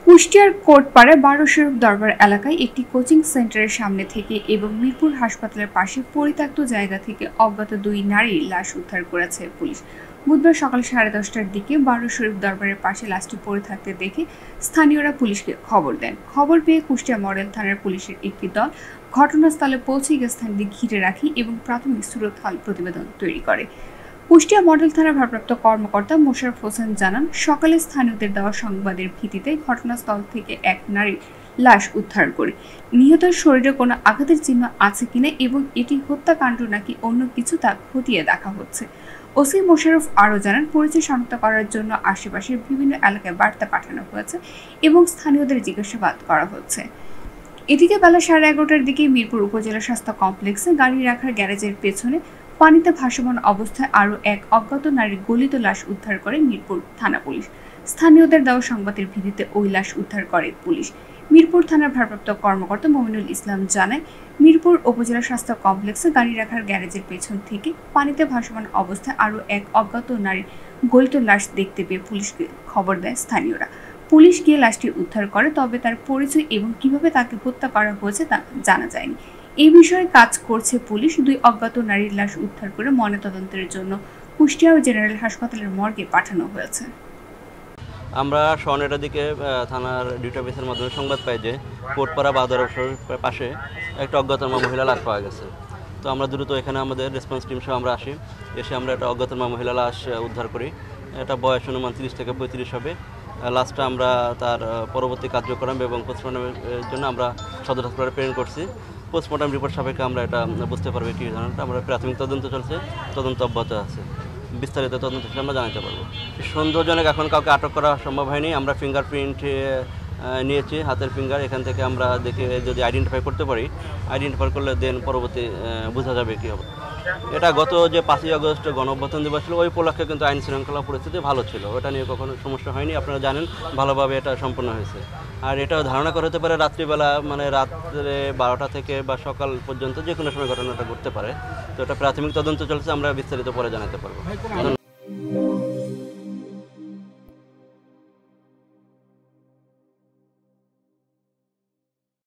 কুষ্টিয়ার কোটপাড়ায় বারোশরীফ দরবার এলাকায় একটি কোচিং সেন্টারের সামনে থেকে এবং মিরপুর হাসপাতালের পাশে পরিত্যক্ত জায়গা থেকে অজ্ঞাত দুই নারীর লাশ উদ্ধার করেছে পুলিশ। বুধবার সকাল 10:30টার দিকে বারোশরীফ দরবারের পাশে লাশটি পড়ে থাকতে দেখে স্থানীয়রা পুলিশকে খবর দেন। খবর পেয়ে কুষ্টিয়া মডেল থানার পুলিশের একটি দল ঘটনাস্থলে পৌঁছে গিয়ে স্থানীয়দের ঘিরে রাখে এবং প্রাথমিক সুরতহাল প্রতিবেদন তৈরি করে। কুষ্টিয়া মডেল থানার ভারপ্রাপ্ত কর্মকর্তা মোশাররফ হোসেন জানান, সকালে স্থানীয়দের দেওয়া সংবাদের ভিত্তিতে ঘটনাস্থল থেকে এক নারীর লাশ উদ্ধার করে নিহতের শরীরে কোনো আঘাতের চিহ্ন আছে কিনা এবং এটি হত্যাকাণ্ড নাকি অন্য কিছু তা খতিয়ে দেখা হচ্ছে। ওসি মোশাররফ আরও জানান, পরিচয় শনাক্ত করার জন্য আশেপাশের বিভিন্ন এলাকায় বার্তা পাঠানো হয়েছে এবং স্থানীয়দের জিজ্ঞাসাবাদ করা হচ্ছে। এদিকে বেলা 11:30টার দিকে মিরপুর উপজেলা স্বাস্থ্য কমপ্লেক্সে গাড়ি রাখার গ্যারেজের পেছনে পানিতে ভাসমান অবস্থায় আরও এক অজ্ঞাত নারীর গলিত লাশ উদ্ধার করে মিরপুর থানা পুলিশ। স্থানীয়দের দেওয়া সংবাদের ভিত্তিতে ওই লাশ উদ্ধার করে পুলিশ। মিরপুর থানার ভারপ্রাপ্ত কর্মকর্তা মমিনুল ইসলাম জানায়, মিরপুর উপজেলা স্বাস্থ্য কমপ্লেক্সে গাড়ি রাখার গ্যারেজের পেছন থেকে পানিতে ভাসমান অবস্থায় আরও এক অজ্ঞাত নারীর গলিত লাশ দেখতে পেয়ে পুলিশকে খবর দেয় স্থানীয়রা। পুলিশ গিয়ে লাশটি উদ্ধার করে, তবে তার পরিচয় এবং কিভাবে তাকে হত্যা করা হয়েছে তা জানা যায়নি। এই বিষয়ে কাজ করছে পুলিশ। দুই অজ্ঞাত নারীর লাশ উদ্ধার করে ময়নাতদন্তের জন্য কুষ্টিয়া জেনারেল হাসপাতালের মর্গে পাঠানো হয়েছে। আমরা 9:30টার দিকে থানার ডিউটি অফিসের মাধ্যমে সংবাদ পাই যে কোটপাড়া বাদরের পাশে একটা অজ্ঞাতনামা মহিলা লাশ পাওয়া গেছে। তো আমরা দ্রুত এখানে আমাদের রেসপন্স টিম সহ আমরা আসি, এসে আমরা একটা অজ্ঞাতনামা মহিলা লাশ উদ্ধার করি। এটা বয়স অনুমান 30 থেকে 35 হবে। লাশটা আমরা তার পরবর্তী কার্যক্রম এবং পোস্টমর্টমের জন্য আমরা সদর হাসপাতালে প্রেরণ করছি। পোস্টমর্টম রিপোর্ট সাপেক্ষে আমরা এটা বুঝতে পারবো কি ধরনের। আমরা প্রাথমিক তদন্ত চলছে, তদন্ত অব্যাহত আছে, বিস্তারিত তদন্ত আমরা জানাতে পারবো। সন্দেহজনক এখন কাউকে আটক করা সম্ভব হয়নি। আমরা ফিঙ্গারপ্রিন্ট নিয়েছি, হাতের ফিঙ্গার। এখান থেকে আমরা দেখে যদি আইডেন্টিফাই করতে পারি, আইডেন্টিফাই করলে দেন পরবর্তী বোঝা যাবে কী হবে। এটা গত যে 5ই আগস্ট গণঅভ্যুত্থান দিবস ছিল, ওই উপলক্ষে কিন্তু আইন শৃঙ্খলা পরিস্থিতি ভালো ছিল, ওটা নিয়ে কখনো সমস্যা হয়নি। আপনারা জানেন ভালোভাবে এটা সম্পন্ন হয়েছে। আর এটাও ধারণা করা হতে পারে রাত্রিবেলা, মানে রাত্রে 12টা থেকে বা সকাল পর্যন্ত যে কোনো সময় ঘটনাটা ঘটতে পারে। তো এটা প্রাথমিক তদন্ত চলছে, আমরা বিস্তারিত পরে জানাতে পারবো।